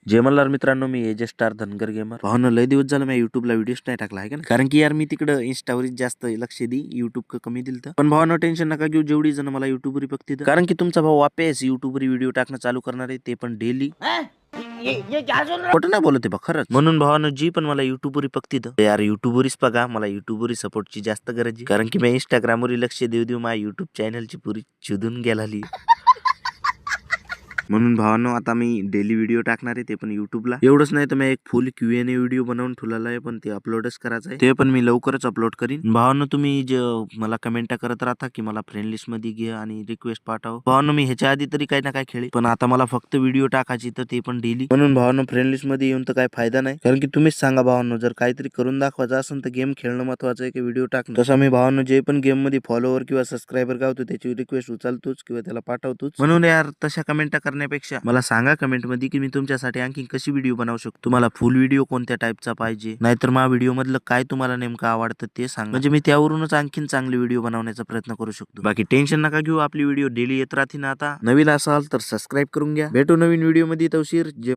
जय मल्हार मित्रांनो, मी AJ star Dhangar gamer. भावना लय दिवस झालं मी युट्यूबला व्हिडिओच नाही टाकला आहे का ना, कारण की यार मी तिकडं इंस्टावर जास्त लक्ष दी, युट्यूब कमी दिलं. पण भावना टेन्शन नका घेऊ, जेवढी जण मला युट्यूबवर बघतील, कारण की तुमचा भाऊ वापस युट्यूबवर व्हिडिओ टाकणं चालू करणार आहे, ते पण डेली. खोटं नाही बोलते बा, खरंच. म्हणून भावानं जी पण मला युट्यूबवर बघतील यार, युट्यूबवरच बघा. मला युट्यूबवरी सपोर्टची जास्त गरज आहे, कारण की मी इंस्टाग्रामवर लक्ष देऊ देऊ माझ्या युट्यूब चॅनलची पुरी चुदून गेलाली. म्हणून भावांनो, आता मी डेली व्हिडिओ टाकणार आहे, ते पण युट्यूबला. एवढंच नाही तर मी एक फुल Q&A व्हिडिओ बनवून ठेवलेला आहे, पण ते अपलोडच करायचं आहे. ते पण मी लवकरच अपलोड करीन. भावांनो, तुम्ही जे मला कमेंट करत राहता की मला फ्रेंड लिस्ट मध्ये घे आणि रिक्वेस्ट पाठव. भावांनो, मी ह्याच्या आधी तरी काही ना काही खेळी, पण आता मला फक्त व्हिडिओ टाकायची, तर ते पण डेली. म्हणून भावांनो, फ्रेंड लिस्ट मध्ये येऊन तर काही फायदा नाही, कारण की तुम्हीच सांगा भावांनो, जर काहीतरी करून दाखवायचं असेल तर गेम खेळणं महत्वाचं आहे की व्हिडिओ टाकणं. तसं मी भावांनो, जे पण गेम मध्ये फॉलोवर किंवा सबस्क्रायबर गावतो त्याची रिक्वेस्ट उचलतोच किंवा त्याला पाठवतोच. म्हणून यार, तशा कमेंट करण्यापेक्षा मला सांगा कमेंट मध्ये की मी तुमच्यासाठी आणखी कशी व्हिडिओ बनवू शकतो. तुम्हाला फुल व्हिडिओ कोणत्या टाईपचा पाहिजे, नाहीतर मा व्हिडिओ मधलं काय तुम्हाला नेमकं आवडतं ते सांगा, म्हणजे मी त्यावरूनच आणखीन चांगले व्हिडिओ बनवण्याचा प्रयत्न करू शकतो. बाकी टेन्शन नका घेऊ, आपली व्हिडिओ डेली येत राहतील. आता नवीन असाल तर सबस्क्राईब करून घ्या. भेटू नवीन व्हिडिओ मध्ये. तवशीर.